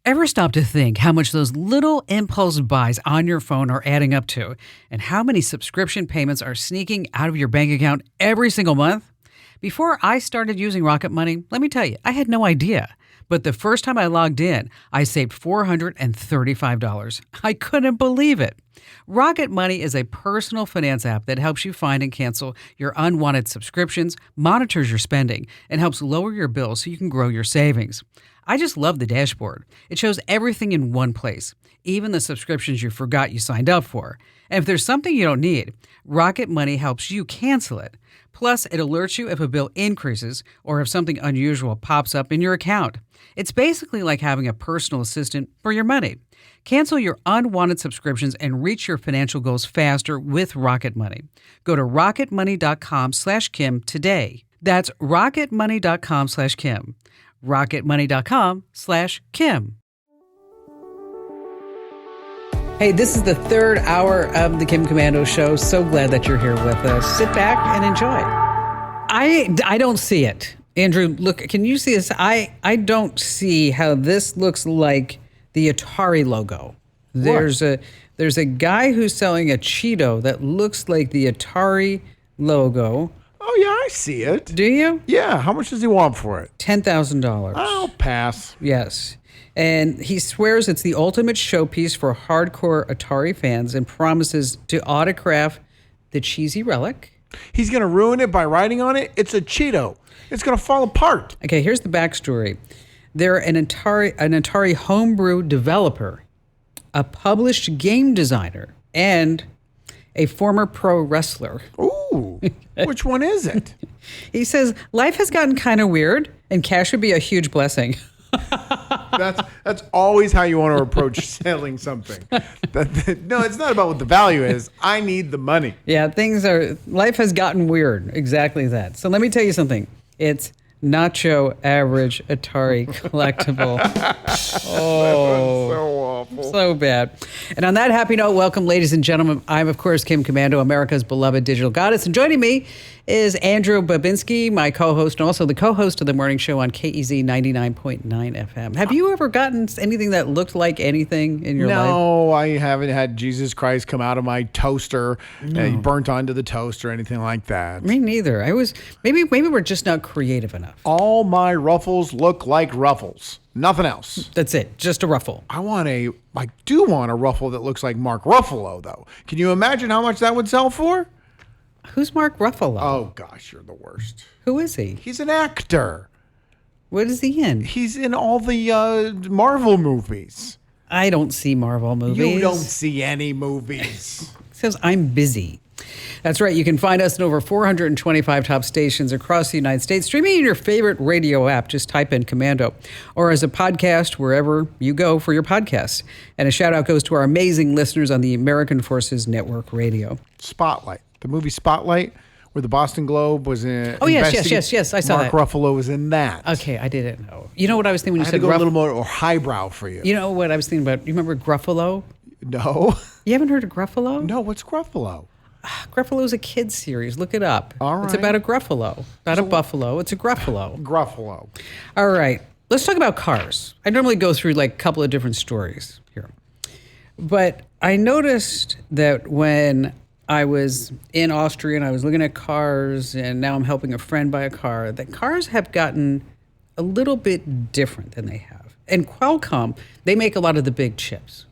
Ever stop to think how much those little impulse buys on your phone are adding up to, and how many subscription payments are sneaking out of your bank account every single month? Before I started using Rocket Money, let me tell you, I had no idea. But the first time I logged in, I saved $435. I couldn't believe it. Rocket Money is a personal finance app that helps you find and cancel your unwanted subscriptions, monitors your spending, and helps lower your bills so you can grow your savings. I just love the dashboard. It shows everything in one place, even the subscriptions you forgot you signed up for. And if there's something you don't need, Rocket Money helps you cancel it. Plus, it alerts you if a bill increases or if something unusual pops up in your account. It's basically like having a personal assistant for your money. Cancel your unwanted subscriptions and reach your financial goals faster with Rocket Money. Go to rocketmoney.com/Kim today. That's rocketmoney.com/Kim. rocketmoney.com/Kim. Hey, this is the third hour of the Kim Komando Show. So glad that you're here with us. Sit back and enjoy. I don't see it. Andrew, look, can you see this? I don't see how this looks like the Atari logo. There's a guy who's selling a Cheeto that looks like the Atari logo. Oh, yeah, I see it. Do you? Yeah. How much does he want for it? $10,000. I'll pass. Yes. And he swears it's the ultimate showpiece for hardcore Atari fans and promises to autograph the cheesy relic. He's going to ruin it by writing on it? It's a Cheeto. It's going to fall apart. Okay, here's the backstory. They're an Atari homebrew developer, a published game designer, and a former pro wrestler. Ooh, which one is it? He says, life has gotten kind of weird, and cash would be a huge blessing. That's always how you want to approach selling something. No, it's not about what the value is. I need the money. Yeah, life has gotten weird. Exactly that. So let me tell you something. It's nacho average Atari collectible. Oh, so awful. So bad. And on that happy note, welcome, ladies and gentlemen. I'm, of course, Kim Komando, America's beloved digital goddess. And joining me is Andrew Babinski, my co-host, and also the co-host of the morning show on KEZ 99.9 FM. Have you ever gotten anything that looked like anything in your life? No, I haven't had Jesus Christ come out of my toaster and burnt onto the toast or anything like that. Me neither. Maybe we're just not creative enough. All my ruffles look like ruffles. Nothing else. That's it. Just a ruffle. I do want a ruffle that looks like Mark Ruffalo, though. Can you imagine how much that would sell for? Who's Mark Ruffalo? Oh, gosh, you're the worst. Who is he? He's an actor. What is he in? He's in all the Marvel movies. I don't see Marvel movies. You don't see any movies. It says I'm busy. That's right. You can find us in over 425 top stations across the United States, streaming in your favorite radio app. Just type in Commando, or as a podcast wherever you go for your podcasts. And a shout out goes to our amazing listeners on the American Forces Network Radio. Spotlight. The movie Spotlight, where the Boston Globe was in. Oh, yes. I saw Mark that. Ruffalo was in that. Okay, I didn't know. You know what I was thinking when you I had said to go a little more highbrow for you. You know what I was thinking about? You remember Gruffalo? No. You haven't heard of Gruffalo? No, what's Gruffalo? Gruffalo's a kid's series. Look it up. All right. It's about a Gruffalo. Not a buffalo. It's a Gruffalo. Gruffalo. All right. Let's talk about cars. I normally go through like a couple of different stories here. But I noticed that when I was in Austria and I was looking at cars, and now I'm helping a friend buy a car, that cars have gotten a little bit different than they have. And Qualcomm, they make a lot of the big chips.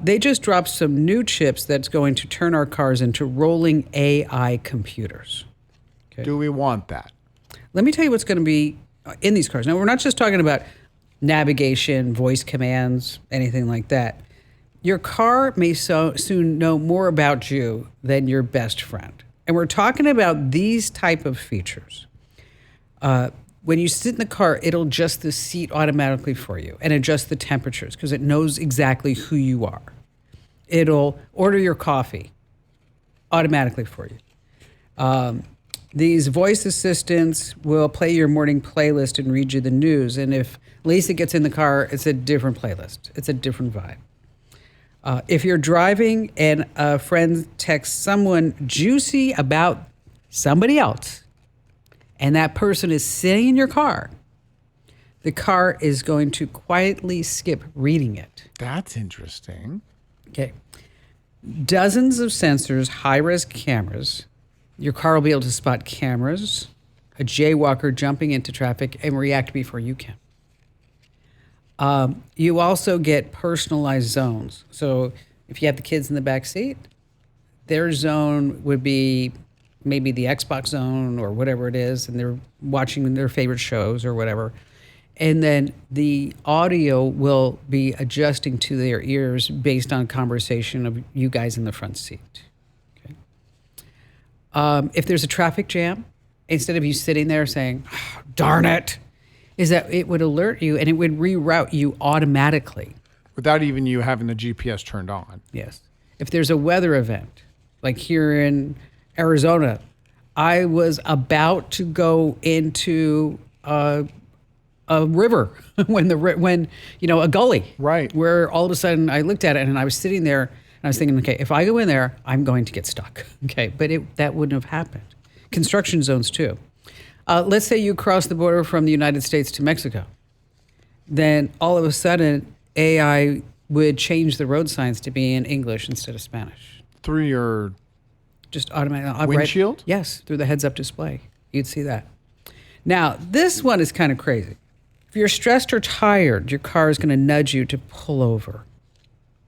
They just dropped some new chips that's going to turn our cars into rolling AI computers. Okay. Do we want that? Let me tell you what's going to be in these cars. Now, we're not just talking about navigation, voice commands, anything like that. Your car may soon know more about you than your best friend. And we're talking about these type of features. When you sit in the car, it'll adjust the seat automatically for you and adjust the temperatures because it knows exactly who you are. It'll order your coffee automatically for you. These voice assistants will play your morning playlist and read you the news. And if Lisa gets in the car, it's a different playlist. It's a different vibe. If you're driving and a friend texts someone juicy about somebody else, and that person is sitting in your car, The car is going to quietly skip reading it. That's interesting. Okay. Dozens of sensors, high-res cameras. Your car will be able to spot cameras, a jaywalker jumping into traffic, and react before you can. You also get personalized zones. So if you have the kids in the back seat, their zone would be maybe the Xbox zone or whatever it is, and they're watching their favorite shows or whatever. And then the audio will be adjusting to their ears based on conversation of you guys in the front seat. Okay. If there's a traffic jam, instead of you sitting there saying, oh, darn it, is that it would alert you and it would reroute you automatically. Without even you having the GPS turned on. Yes. If there's a weather event, like here in Arizona, I was about to go into a river when a gully, right, where all of a sudden I looked at it and I was sitting there and I was thinking, okay, if I go in there, I'm going to get stuck. Okay, but that wouldn't have happened. Construction zones too. Let's say you cross the border from the United States to Mexico, then all of a sudden AI would change the road signs to be in English instead of Spanish. Through your just automatically windshield? Right, yes, through the heads-up display. You'd see that. Now, this one is kind of crazy. If you're stressed or tired, your car is going to nudge you to pull over.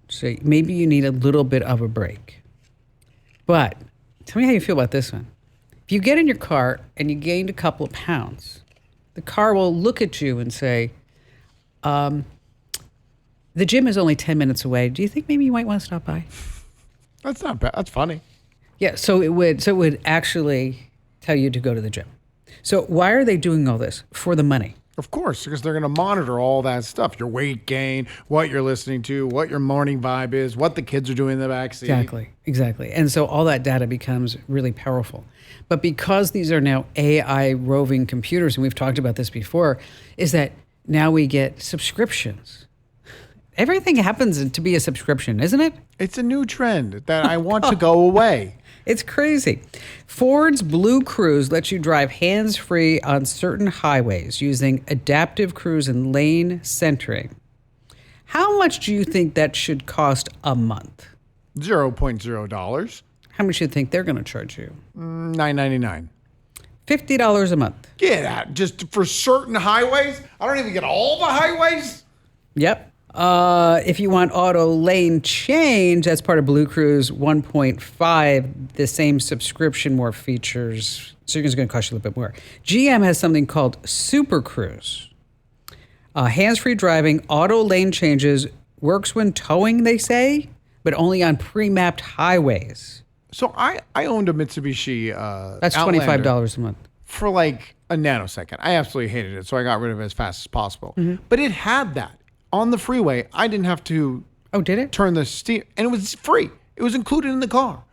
So maybe you need a little bit of a break. But tell me how you feel about this one. If you get in your car and you gained a couple of pounds, the car will look at you and say, the gym is only 10 minutes away. Do you think maybe you might want to stop by? That's not bad. That's funny. Yeah, so it would actually tell you to go to the gym. So why are they doing all this? For the money. Of course, because they're going to monitor all that stuff. Your weight gain, what you're listening to, what your morning vibe is, what the kids are doing in the backseat. Exactly. And so all that data becomes really powerful. But because these are now AI roving computers, and we've talked about this before, is that now we get subscriptions. Everything happens to be a subscription, isn't it? It's a new trend that I want to go away. It's crazy. Ford's Blue Cruise lets you drive hands-free on certain highways using adaptive cruise and lane centering. How much do you think that should cost a month? $0.0. How much do you think they're going to charge you? $9.99. $50 a month. Get out. Just for certain highways? I don't even get all the highways? Yep. If you want auto lane change, that's part of Blue Cruise 1.5, the same subscription, more features. So it's going to cost you a little bit more. GM has something called Super Cruise. Hands-free driving, auto lane changes, works when towing, they say, but only on pre-mapped highways. So I owned a Mitsubishi That's Outlander $25 a month. for like a nanosecond. I absolutely hated it, so I got rid of it as fast as possible. Mm-hmm. But it had that. On the freeway, I didn't have to did it? turn the steer, and it was free. It was included in the car.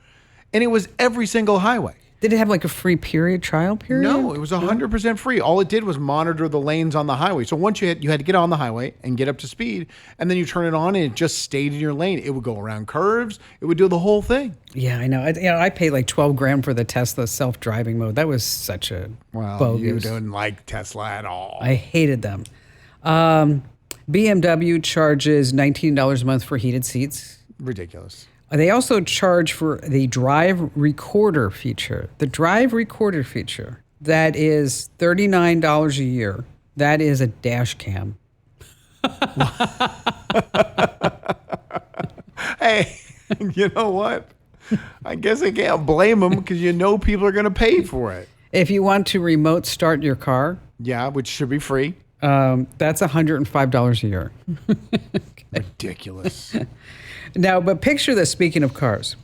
And it was every single highway. Did it have like a free trial period? No, it was 100% free. All it did was monitor the lanes on the highway. So once you had to get on the highway and get up to speed, and then you turn it on and it just stayed in your lane. It would go around curves. It would do the whole thing. Yeah, I know. I paid like $12,000 for the Tesla self-driving mode. That was such a bogus. You didn't like Tesla at all. I hated them. BMW charges $19 a month for heated seats. Ridiculous. They also charge for the drive recorder feature. The drive recorder feature, that is $39 a year. That is a dash cam. Hey, you know what? I guess I can't blame them because people are going to pay for it. If you want to remote start your car. Yeah, which should be free. That's $105 a year. Ridiculous. Now, but picture this, speaking of cars.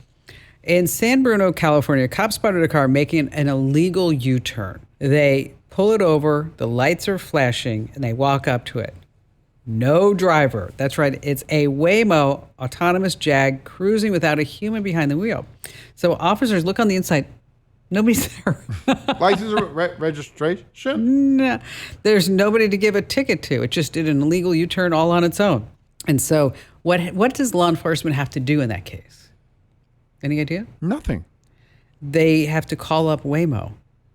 In San Bruno, California, cops spotted a car making an illegal U-turn. They pull it over, the lights are flashing, and they walk up to it. No driver. That's right. It's a Waymo autonomous Jag cruising without a human behind the wheel. So officers look on the inside. Nobody's there. License or registration? No. There's nobody to give a ticket to. It just did an illegal U-turn all on its own. And so what does law enforcement have to do in that case? Any idea? Nothing. They have to call up Waymo,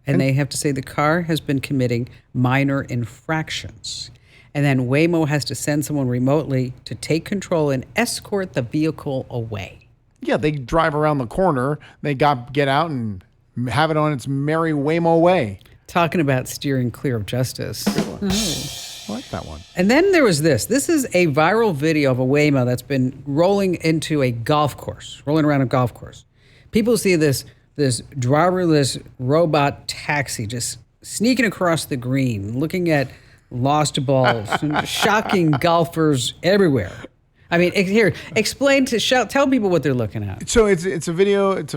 and they have to say the car has been committing minor infractions. And then Waymo has to send someone remotely to take control and escort the vehicle away. Yeah, they drive around the corner. They get out and have it on its merry Waymo way. Talking about steering clear of justice. I like that one. And then there was this. This is a viral video of a Waymo that's been rolling into a golf course, rolling around a golf course. People see this driverless robot taxi just sneaking across the green, looking at lost balls and shocking golfers everywhere. I mean, here, tell people what they're looking at. So it's a video. It's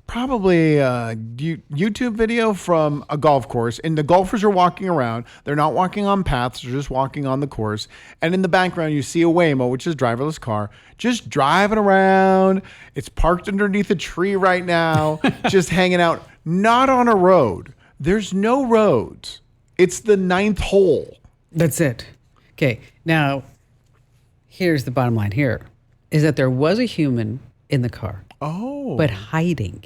probably a YouTube video from a golf course, and the golfers are walking around. They're not walking on paths; they're just walking on the course. And in the background, you see a Waymo, which is a driverless car, just driving around. It's parked underneath a tree right now, just hanging out, not on a road. There's no roads. It's the 9th hole. That's it. Okay, now here's the bottom line here, is that there was a human in the car. Oh. But hiding.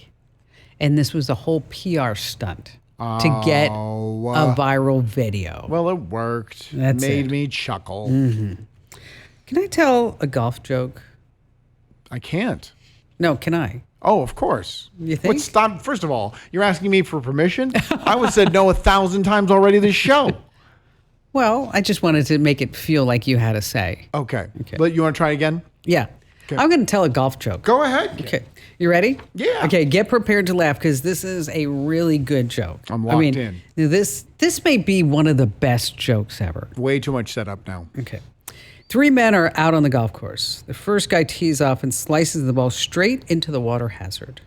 And this was a whole PR stunt to get a viral video. Well, it worked. That's Made me chuckle. Mm-hmm. Can I tell a golf joke? I can't. No, can I? Oh, of course. You think? But stop. First of all, you're asking me for permission? I would have said no 1,000 times already this show. Well, I just wanted to make it feel like you had a say. Okay. But you want to try again? Yeah. Okay. I'm going to tell a golf joke. Go ahead. Okay. You ready? Yeah. Okay, get prepared to laugh because this is a really good joke. I'm locked in. This may be one of the best jokes ever. Way too much setup now. Okay. 3 men are out on the golf course. The first guy tees off and slices the ball straight into the water hazard.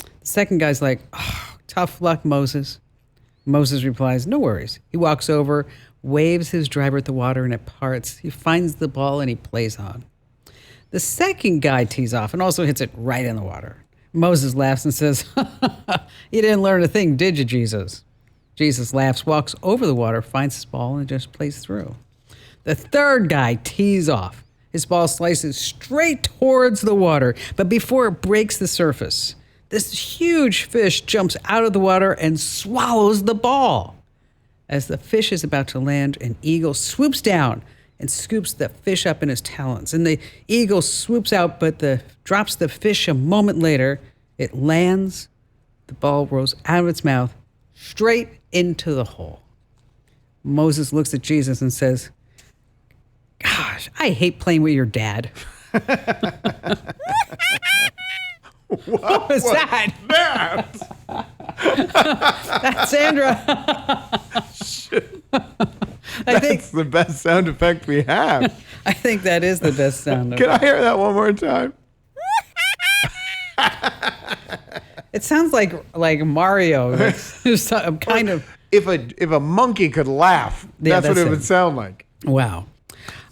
The second guy's like, "Oh, tough luck, Moses." Moses replies, "No worries." He walks over, waves his driver at the water, and it parts. He finds the ball and he plays on. The second guy tees off and also hits it right in the water. Moses laughs and says, "You didn't learn a thing, did you, Jesus?" Jesus laughs, walks over the water, finds his ball, and just plays through. The third guy tees off. His ball slices straight towards the water, but before it breaks the surface, this huge fish jumps out of the water and swallows the ball. As the fish is about to land, an eagle swoops down and scoops the fish up in his talons. And the eagle swoops out, but drops the fish a moment later. It lands. The ball rolls out of its mouth, straight into the hole. Moses looks at Jesus and says, "Gosh, I hate playing with your dad." What was that? That's Sandra. That's the best sound effect we have. I think that is the best sound effect. Can I hear that one more time? It sounds like Mario. It's kind of. If a monkey could laugh, Yeah, that's what it would sound like. Wow.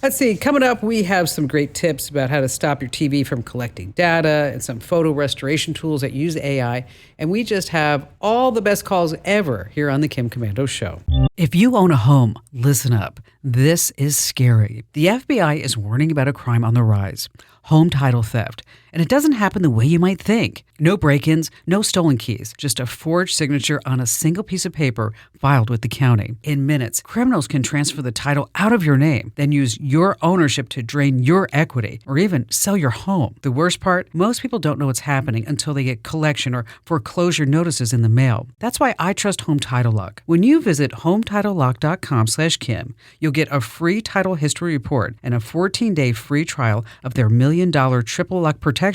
Let's see. Coming up, we have some great tips about how to stop your TV from collecting data and some photo restoration tools that use AI. And we just have all the best calls ever here on the Kim Komando Show. If you own a home, listen up. This is scary. The FBI is warning about a crime on the rise: home title theft. And it doesn't happen the way you might think. No break-ins, no stolen keys, just a forged signature on a single piece of paper filed with the county. In minutes, criminals can transfer the title out of your name, then use your ownership to drain your equity or even sell your home. The worst part, most people don't know what's happening until they get collection or foreclosure notices in the mail. That's why I trust Home Title Lock. When you visit HometitleLock.com/Kim, you'll get a free title history report and a 14-day free trial of their $1 million triple lock protection,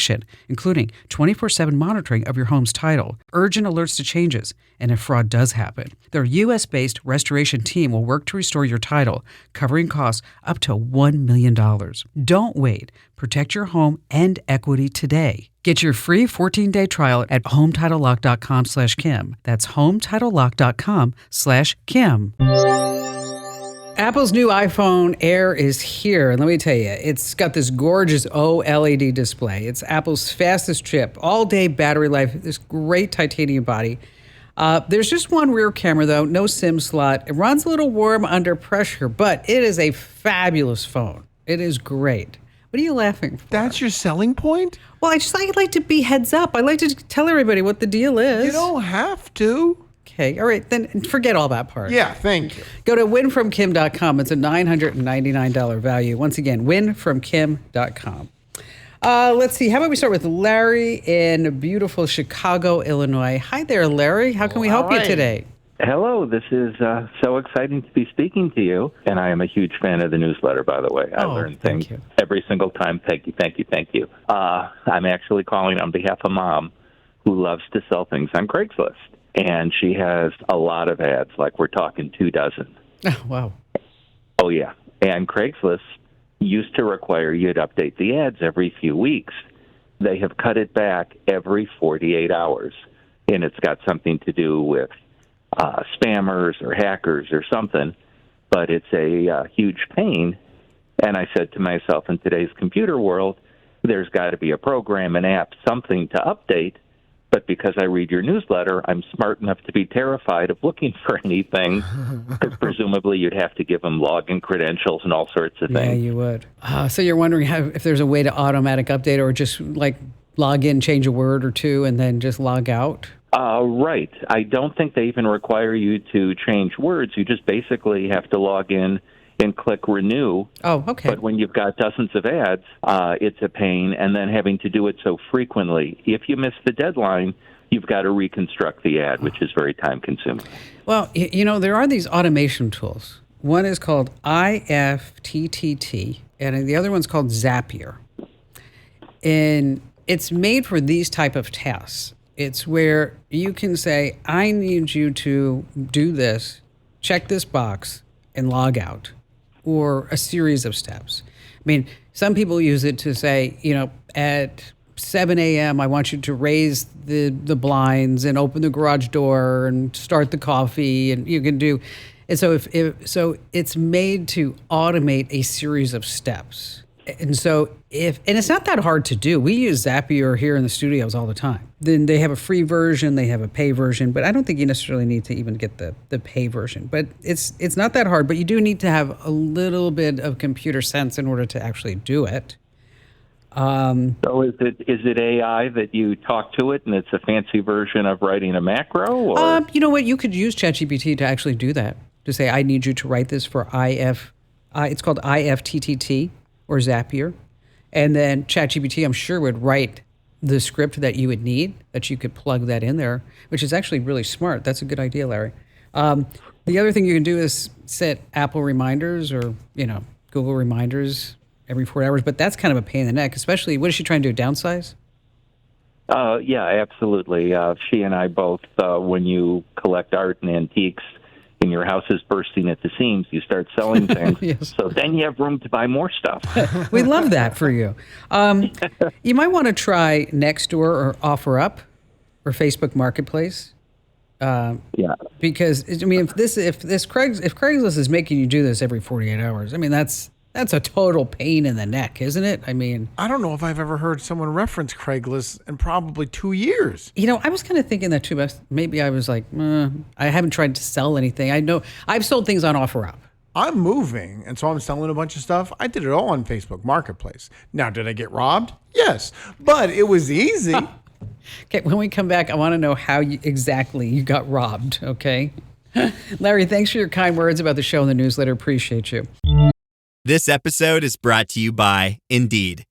including 24/7 monitoring of your home's title, urgent alerts to changes, and if fraud does happen. Their U.S.-based restoration team will work to restore your title, covering costs up to $1 million. Don't wait. Protect your home and equity today. Get your free 14-day trial at HometitleLock.com/Kim. That's HometitleLock.com/Kim. Apple's new iPhone Air is here, and let me tell you, it's got this gorgeous OLED display. It's Apple's fastest chip, all-day battery life, this great titanium body. There's just one rear camera, though, no SIM slot. It runs a little warm under pressure, but it is a fabulous phone. It is great. What are you laughing for? That's your selling point? Well, I like to be heads up. I like to tell everybody what the deal is. You don't have to. Okay. All right. Then forget all that part. Yeah, thank you. Go to winfromkim.com. It's a $999 value. Once again, winfromkim.com. Let's see. How about we start with Larry in beautiful Chicago, Illinois. Hi there, Larry. How can we help you today? Hello, this is so exciting to be speaking to you, and I am a huge fan of the newsletter, by the way. I learn things every single time. Thank you. I'm actually calling on behalf of Mom, who loves to sell things on Craigslist, and she has a lot of ads, like we're talking 24. Oh, wow. Oh, yeah. And Craigslist used to require you to update the ads every few weeks. They have cut it back every 48 hours, and it's got something to do with spammers or hackers or something, but it's a huge pain. And I said to myself, in today's computer world, there's got to be a program, an app, something to update. But because I read your newsletter, I'm smart enough to be terrified of looking for anything, because presumably you'd have to give them login credentials and all sorts of things. Yeah, you would. So you're wondering if there's a way to automatic update, or just like log in, change a word or two, and then just log out? Right. I don't think they even require you to change words. You just basically have to log in and click renew. Oh, okay. But when you've got dozens of ads, it's a pain, and then having to do it so frequently. If you miss the deadline, you've got to reconstruct the ad, which is very time-consuming. Well, there are these automation tools. One is called IFTTT, and the other one's called Zapier. And it's made for these type of tasks. It's where you can say, I need you to do this, check this box, and log out, or a series of steps. I mean, some people use it to say, at 7 a.m., I want you to raise the blinds and open the garage door and start the coffee, and you can do. And so so it's made to automate a series of steps. And so and it's not that hard to do. We use Zapier here in the studios all the time. Then they have a free version, they have a pay version, but I don't think you necessarily need to even get the pay version. But it's not that hard, but you do need to have a little bit of computer sense in order to actually do it. So is it AI that you talk to it and it's a fancy version of writing a macro? Or? You know what? You could use ChatGPT to actually do that. To say, I need you to write this for it's called IFTTT or Zapier. And then ChatGPT, I'm sure, would write the script that you would need, that you could plug that in there, which is actually really smart. That's a good idea, Larry. The other thing you can do is set Apple reminders or, Google reminders every 4 hours, but that's kind of a pain in the neck, especially, what is she trying to do, downsize? Yeah, absolutely. She and I both, when you collect art and antiques and your house is bursting at the seams, you start selling things. Yes. So then you have room to buy more stuff. We love that for you. You might want to try Nextdoor or OfferUp or Facebook Marketplace. Yeah. Because, I mean, if Craigslist is making you do this every 48 hours, I mean, that's a total pain in the neck, isn't it? I mean, I don't know if I've ever heard someone reference Craigslist in probably 2 years. I was kind of thinking that too, but maybe I was like, I haven't tried to sell anything. I know I've sold things on OfferUp. I'm moving, and so I'm selling a bunch of stuff. I did it all on Facebook Marketplace. Now, did I get robbed? Yes, but it was easy. Okay, when we come back, I want to know how exactly you got robbed, okay? Larry, thanks for your kind words about the show and the newsletter. Appreciate you. This episode is brought to you by Indeed.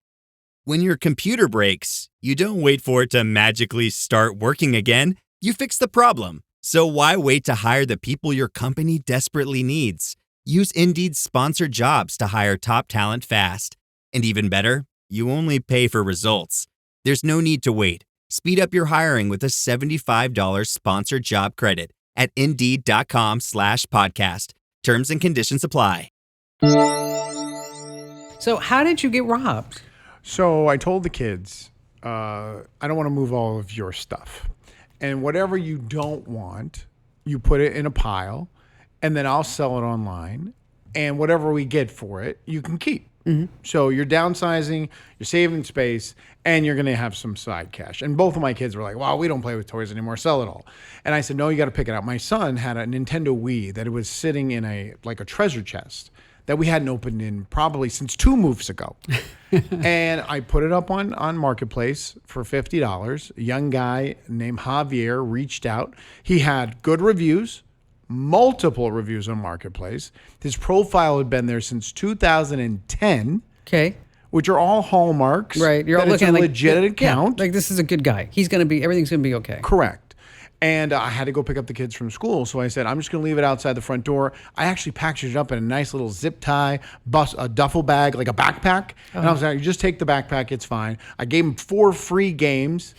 When your computer breaks, you don't wait for it to magically start working again. You fix the problem. So why wait to hire the people your company desperately needs? Use Indeed's sponsored jobs to hire top talent fast. And even better, you only pay for results. There's no need to wait. Speed up your hiring with a $75 sponsored job credit at Indeed.com/podcast. Terms and conditions apply. So how did you get robbed? So I told the kids, I don't want to move all of your stuff. And whatever you don't want, you put it in a pile, and then I'll sell it online. And whatever we get for it, you can keep. Mm-hmm. So you're downsizing, you're saving space, and you're going to have some side cash. And both of my kids were like, wow, we don't play with toys anymore, sell it all. And I said, no, you got to pick it out. My son had a Nintendo Wii that it was sitting in a treasure chest that we hadn't opened in probably since 2 moves ago. And I put it up on Marketplace for $50. A young guy named Javier reached out. He had good reviews, multiple reviews on Marketplace. His profile had been there since 2010. Okay. Which are all hallmarks. Right. You're all that it's looking a at legit account. Yeah, like this is a good guy. Everything's going to be okay. Correct. And I had to go pick up the kids from school. So I said, I'm just going to leave it outside the front door. I actually packaged it up in a nice little zip tie, a duffel bag, like a backpack. And I was like, you just take the backpack. It's fine. I gave him 4 free games.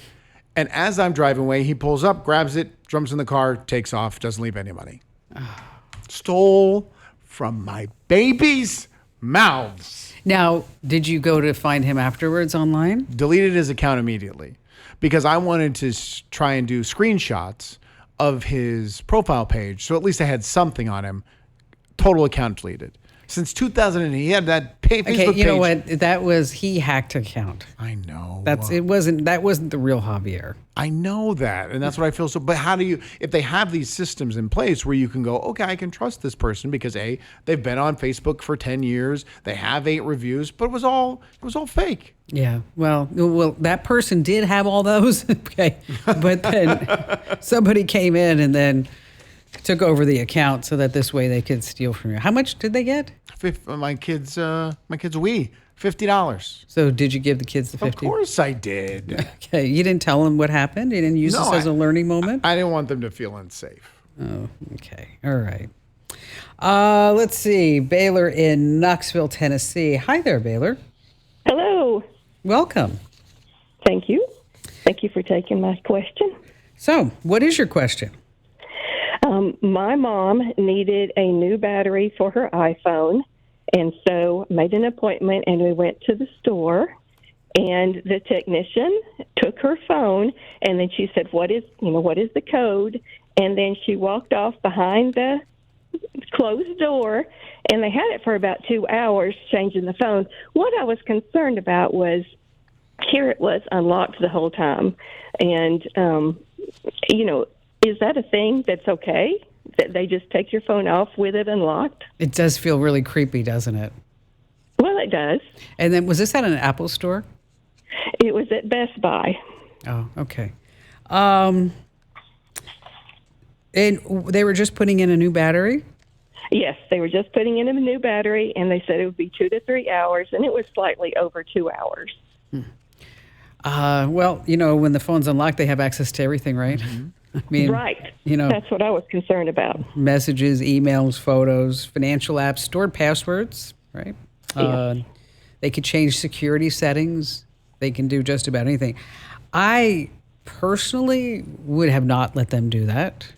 And as I'm driving away, he pulls up, grabs it, jumps in the car, takes off, doesn't leave any money. Stole from my baby's mouths. Now, did you go to find him afterwards online? Deleted his account immediately because I wanted to try and do screenshots of his profile page. So at least I had something on him. Total account deleted. Since 2000, he had that Facebook page. Okay, you know what? He hacked account. I know. That wasn't the real Javier. I know that. And that's what I feel. But how do you, if they have these systems in place where you can go, okay, I can trust this person because they've been on Facebook for 10 years. They have 8 reviews, but it was all fake. Yeah. Well, that person did have all those. Okay. But then somebody came in and then took over the account so that this way they could steal from you. How much did they get? My kids Wii, $50. So did you give the kids the 50? Of course I did. Okay. You didn't tell them what happened? You didn't use this as a learning moment? I didn't want them to feel unsafe. Oh, okay. All right. Let's see. Baylor in Knoxville, Tennessee. Hi there, Baylor. Hello. Welcome. Thank you. Thank you for taking my question. So, what is your question? My mom needed a new battery for her iPhone, and so made an appointment, and we went to the store, and the technician took her phone, and then she said, what is the code? And then she walked off behind the closed door, and they had it for about 2 hours changing the phone. What I was concerned about was here it was unlocked the whole time. And, is that a thing that's okay, that they just take your phone off with it unlocked? It does feel really creepy, doesn't it? Well, it does. And then was this at an Apple store? It was at Best Buy. Oh, okay. And they were just putting in a new battery? Yes, they were just putting in a new battery, and they said it would be 2 to 3 hours, and it was slightly over 2 hours. Well, when the phone's unlocked, they have access to everything, right? Mm-hmm. I mean, right. That's what I was concerned about. Messages, emails, photos, financial apps, stored passwords, right? Yeah. They could change security settings. They can do just about anything. I personally would have not let them do that.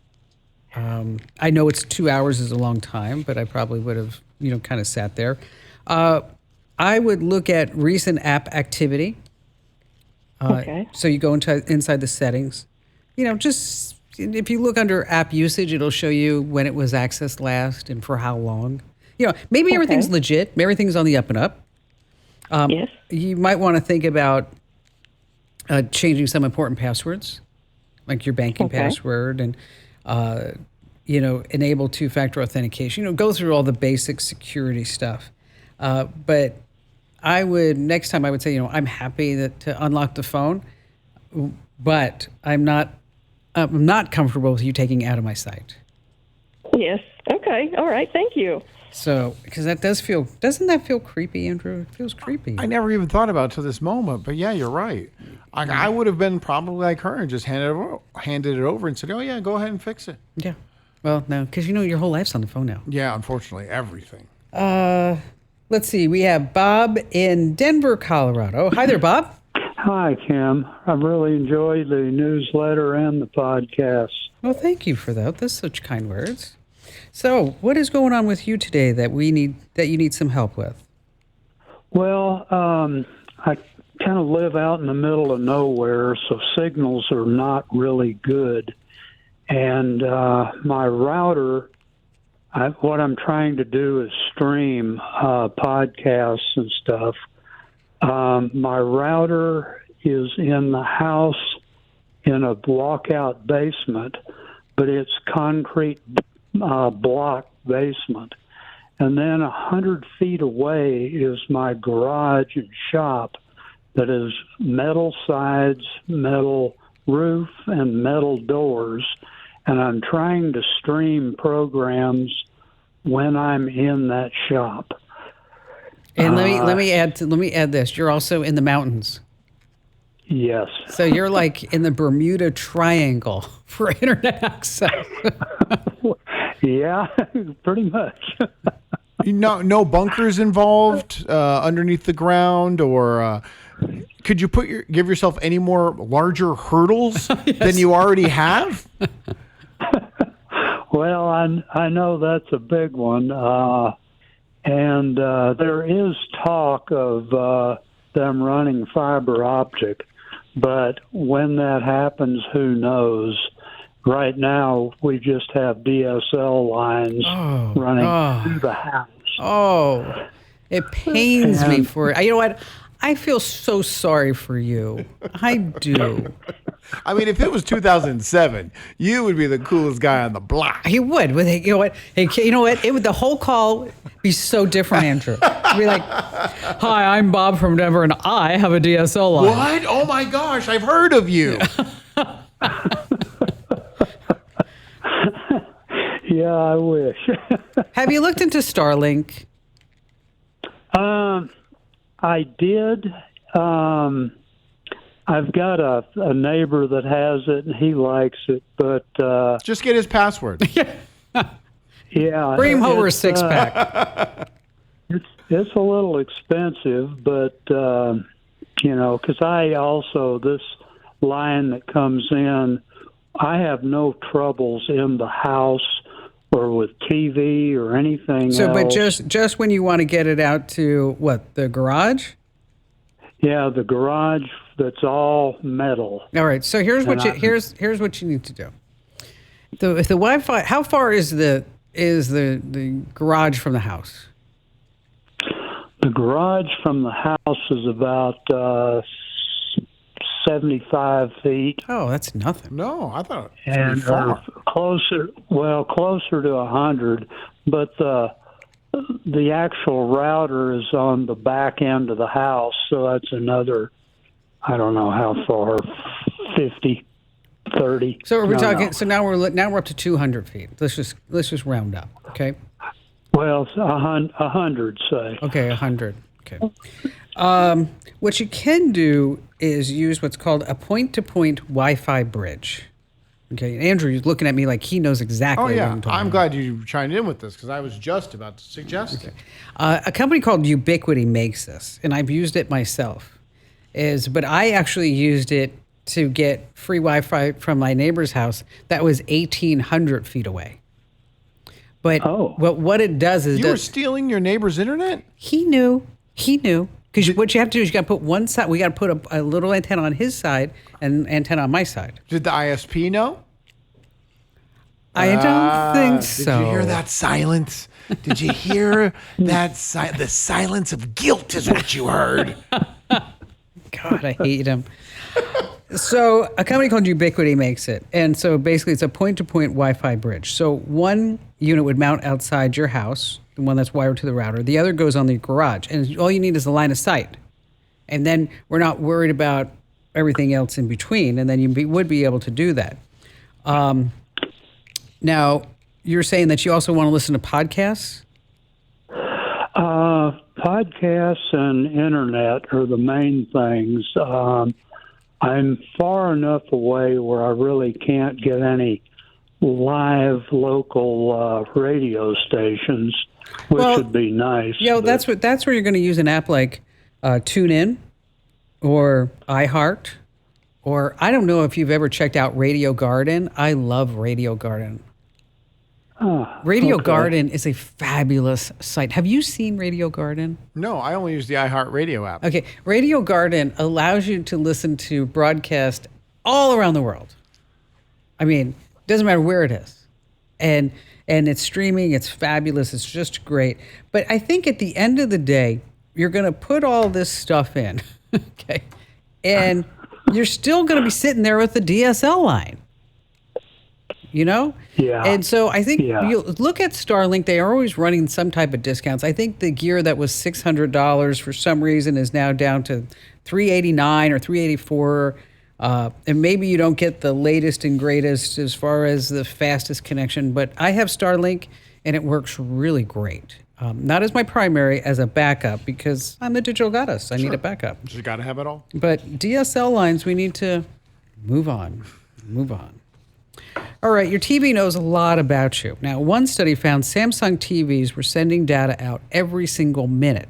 I know it's 2 hours is a long time, but I probably would have, kind of sat there. I would look at recent app activity. Okay. So you go inside the settings. Just if you look under app usage, it'll show you when it was accessed last and for how long. Maybe everything's legit. Maybe everything's on the up and up. Yes. You might want to think about changing some important passwords, like your banking password, and enable 2-factor authentication. Go through all the basic security stuff. But next time I would say, I'm happy to unlock the phone, but I'm not comfortable with you taking it out of my sight. Yes. Okay. All right. Thank you. So, because doesn't that feel creepy, Andrew? It feels creepy. I never even thought about it till this moment, but yeah, you're right. I would have been probably like her and just handed it over and said, oh yeah, go ahead and fix it. Yeah. Well, no, because your whole life's on the phone now. Yeah, unfortunately, everything. Let's see. We have Bob in Denver, Colorado. Hi there, Bob. Hi, Kim. I really enjoyed the newsletter and the podcast. Well, thank you for that. That's such kind words. So, what is going on with you today that you need some help with? Well, I kind of live out in the middle of nowhere, so signals are not really good. And my router, what I'm trying to do is stream podcasts and stuff. My router is in the house in a walkout basement, but it's concrete block basement. And then 100 feet away is my garage and shop that is metal sides, metal roof, and metal doors. And I'm trying to stream programs when I'm in that shop. And let me add this. You're also in the mountains. Yes. So you're like in the Bermuda Triangle for internet access. Yeah, pretty much. No bunkers involved underneath the ground, or could you give yourself any more larger hurdles than you already have? Well, I know that's a big one, and there is talk of them running fiber optic, but when that happens, who knows? Right now, we just have DSL lines running through the house. Oh, it pains me for it. You know what? I feel so sorry for you. I do. I mean, if it was 2007, you would be the coolest guy on the block. He would. You know what? Hey, you know what? It would. The whole call be so different, Andrew. It'd be like, "Hi, I'm Bob from Denver, and I have a DSL line." What? Oh my gosh, I've heard of you. Yeah, I wish. Have you looked into Starlink? I did. I've got a neighbor that has it, and he likes it, but Just get his password. yeah, Bring him over a six-pack. It's a little expensive, but because I also this line that comes in, I have no troubles in the house or with TV or anything So, else. but just when you want to get it out to what, the garage? Yeah, the garage that's all metal. All right. So here's what here's what you need to do. If the Wi-Fi, how far is the garage from the house? The garage from the house is about 75 feet. Oh, that's nothing. No, I thought it was And far. closer to 100, but the actual router is on the back end of the house, so that's another, I don't know how far, 50, 30. So we're talking. No. So now we're up to 200 feet. Let's just round up. Okay. Well, 100, say. Okay, 100. Okay. What you can do is use what's called a point-to-point Wi-Fi bridge. Okay, Andrew, you're looking at me like he knows exactly Oh what yeah, I'm talking I'm about. glad you chimed in with this because I was just about to suggest it. A company called Ubiquity makes this, and I've used it myself. But I actually used it to get free Wi-Fi from my neighbor's house that was 1,800 feet away. But what it does is You were stealing your neighbor's internet? he knew. Because what you have to do is you got to put one side. We got to put a little antenna on his side and antenna on my side. Did the ISP know? I don't think so. Did you hear that silence? Did you hear that? The silence of guilt is what you heard. God, I hate him. So a company called Ubiquity makes it. And so basically it's a point-to-point Wi-Fi bridge. So one unit would mount outside your house, the one that's wired to the router. The other goes on the garage. And all you need is a line of sight. And then we're not worried about everything else in between. And then you would be able to do that. Now, you're saying that you also want to listen to podcasts? Podcasts and internet are the main things. I'm far enough away where I really can't get any live local radio stations, which would be nice. Yeah, that's where you're going to use an app like TuneIn or iHeart, or I don't know if you've ever checked out Radio Garden. I love Radio Garden. Radio Garden is a fabulous site. Have you seen Radio Garden? No, I only use the iHeartRadio app. Okay, Radio Garden allows you to listen to broadcast all around the world. I mean, it doesn't matter where it is. And it's streaming, it's fabulous, it's just great. But I think at the end of the day, you're going to put all this stuff in, okay? And you're still going to be sitting there with the DSL line. you know? Yeah. And so I think Yeah. you look at Starlink, they are always running some type of discounts. I think the gear that was $600 for some reason is now down to $389 or $384. And maybe you don't get the latest and greatest as far as the fastest connection, but I have Starlink and it works really great. Not as my primary, as a backup, because I'm a digital goddess. I need a backup. You got to have it all. But DSL lines, we need to move on. Move on. All right, your TV knows a lot about you. Now, one study found Samsung TVs were sending data out every single minute.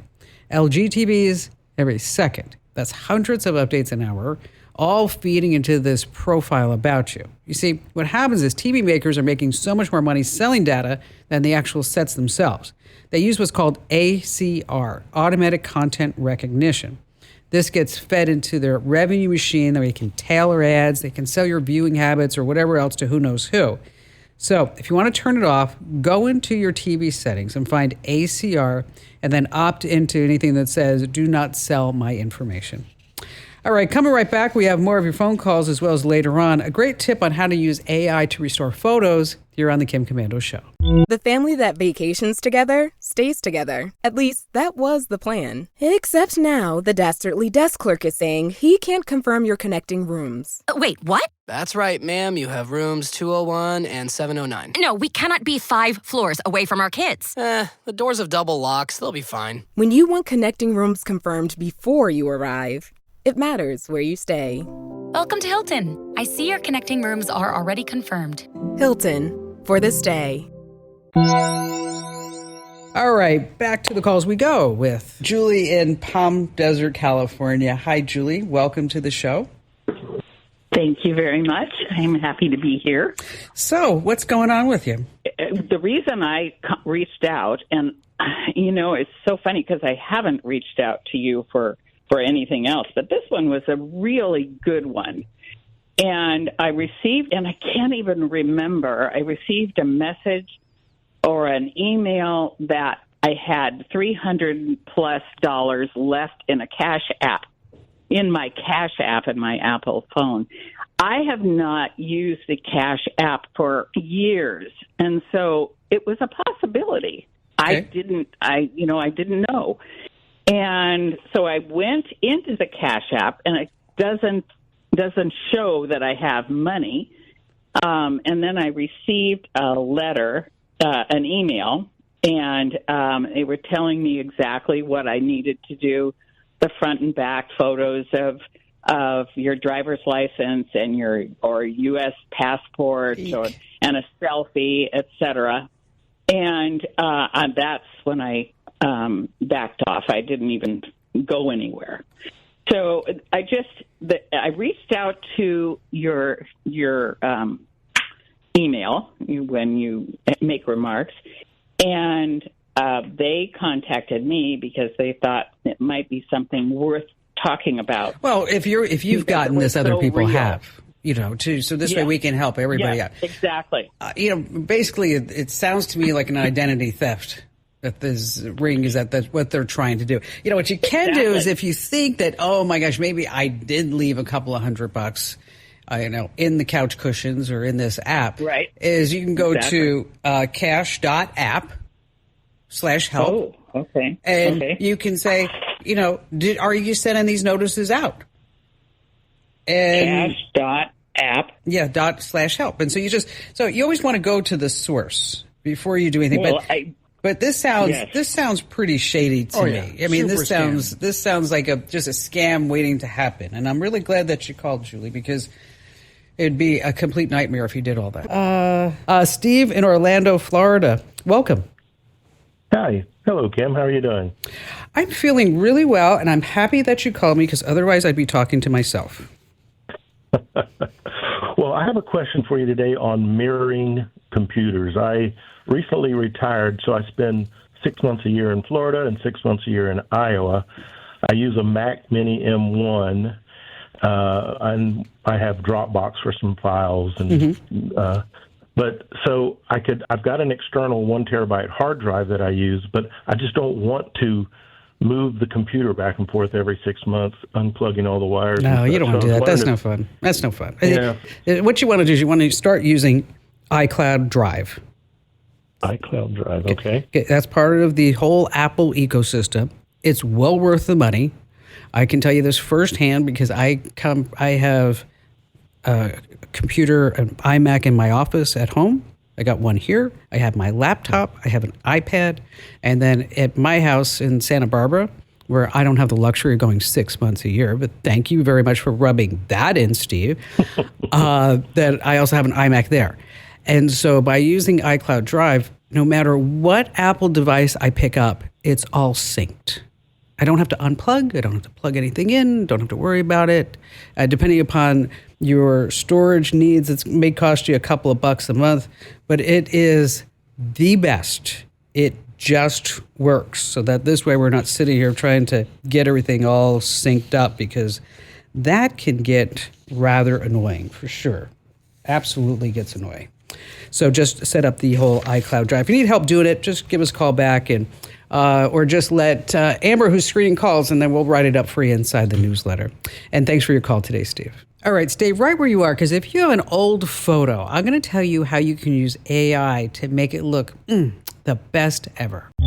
LG TVs, every second. That's hundreds of updates an hour, all feeding into this profile about you. You see, what happens is TV makers are making so much more money selling data than the actual sets themselves. They use what's called ACR, automatic content recognition. This gets fed into their revenue machine. They can tailor ads. They can sell your viewing habits or whatever else to who knows who. So if you want to turn it off, go into your TV settings and find ACR and then opt into anything that says, do not sell my information. All right, coming right back, we have more of your phone calls as well as later on a great tip on how to use AI to restore photos here on the Kim Komando Show. The family that vacations together stays together. At least that was the plan. Except now the dastardly desk clerk is saying he can't confirm your connecting rooms. Wait, what? That's right, ma'am. You have rooms 201 and 709. No, we cannot be 5 floors away from our kids. The doors have double locks. They'll be fine. When you want connecting rooms confirmed before you arrive, it matters where you stay. Welcome to Hilton. I see your connecting rooms are already confirmed. Hilton, for the stay. All right, back to the calls we go with Julie in Palm Desert, California. Hi, Julie. Welcome to the show. Thank you very much. I'm happy to be here. So, what's going on with you? The reason I reached out, and, it's so funny because I haven't reached out to you for anything else, but this one was a really good one. And I received, and I can't even remember, I received a message or an email that I had $300+ left in a cash app, in my cash app in my Apple phone. I have not used the cash app for years, and so it was a possibility. Okay. I didn't know. And so I went into the Cash App, and it doesn't show that I have money. And then I received a letter, an email, and they were telling me exactly what I needed to do: the front and back photos of your driver's license and your U.S. passport, and a selfie, etc. And that's when I backed off. I didn't even go anywhere. So I reached out to your email when you make remarks, and they contacted me because they thought it might be something worth talking about. Well, if you've gotten this, other people have. Too. So this way we can help everybody out. Exactly. Basically, it sounds to me like an identity theft. That this ring is that's what they're trying to do. What you can do is if you think that, oh my gosh, maybe I did leave a couple of $100, in the couch cushions or in this app, right? Is you can go to cash.app/help. Oh, okay. And you can say, are you sending these notices out? And cash.app. Yeah, /help. And so you always want to go to the source before you do anything. Well, But this sounds pretty shady to me. I mean, this sounds like just a scam waiting to happen. And I'm really glad that you called, Julie, because it'd be a complete nightmare if you did all that. Steve in Orlando, Florida. Welcome. Hi. Hello, Kim. How are you doing? I'm feeling really well, and I'm happy that you called me because otherwise I'd be talking to myself. Well, I have a question for you today on mirroring computers. I recently retired, so I spend 6 months a year in Florida and 6 months a year in Iowa. I use a Mac Mini M1, and I have Dropbox for some files. And but so I've got an external 1 terabyte hard drive that I use, but I just don't want to move the computer back and forth every 6 months, unplugging all the wires. No, you don't want to do that. That's no fun. That's no fun. Yeah. What you want to do is you want to start using iCloud Drive. iCloud Drive, okay. That's part of the whole Apple ecosystem. It's well worth the money. I can tell you this firsthand because I have a computer, an iMac in my office at home. I got one here. I have my laptop. I have an iPad. And then at my house in Santa Barbara, where I don't have the luxury of going 6 months a year, but thank you very much for rubbing that in, Steve, that I also have an iMac there. And so by using iCloud Drive, no matter what Apple device I pick up, it's all synced. I don't have to unplug. I don't have to plug anything in. Don't have to worry about it. Depending upon your storage needs, it may cost you a couple of bucks a month, but it is the best. It just works so that this way we're not sitting here trying to get everything all synced up, because that can get rather annoying for sure. Absolutely gets annoying. So just set up the whole iCloud Drive. If you need help doing it, just give us a call back, and or just let Amber, who's screening calls, and then we'll write it up for you inside the newsletter. And thanks for your call today, Steve. All right, stay right where you are, because if you have an old photo, I'm going to tell you how you can use AI to make it look the best ever. Do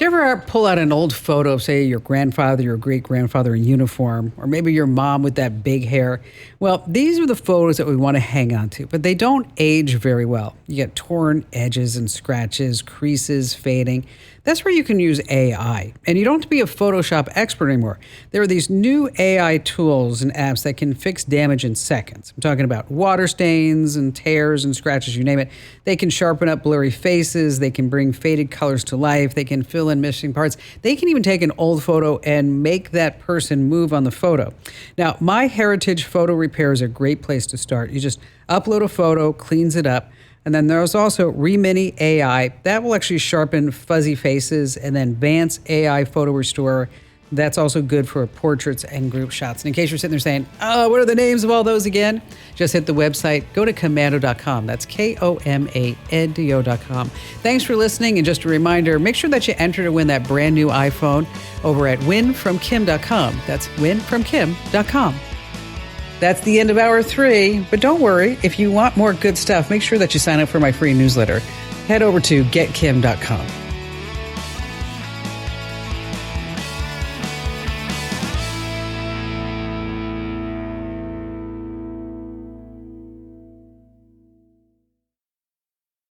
you ever pull out an old photo of, say, your grandfather, your great-grandfather in uniform, or maybe your mom with that big hair? Well, these are the photos that we want to hang on to, but they don't age very well. You get torn edges and scratches, creases, fading. That's where you can use AI. And you don't have to be a Photoshop expert anymore. There are these new AI tools and apps that can fix damage in seconds. I'm talking about water stains and tears and scratches, you name it. They can sharpen up blurry faces. They can bring faded colors to life. They can fill in missing parts. They can even take an old photo and make that person move on the photo. Now, MyHeritage Photo Repair is a great place to start. You just upload a photo, cleans it up. And then there's also Remini AI. That will actually sharpen fuzzy faces. And then Vance AI Photo Restorer. That's also good for portraits and group shots. And in case you're sitting there saying, oh, what are the names of all those again? Just hit the website. Go to komando.com. That's KOMANDO.com. Thanks for listening. And just a reminder, make sure that you enter to win that brand new iPhone over at winfromkim.com. That's winfromkim.com. That's the end of hour 3, but don't worry, if you want more good stuff, make sure that you sign up for my free newsletter. Head over to getkim.com.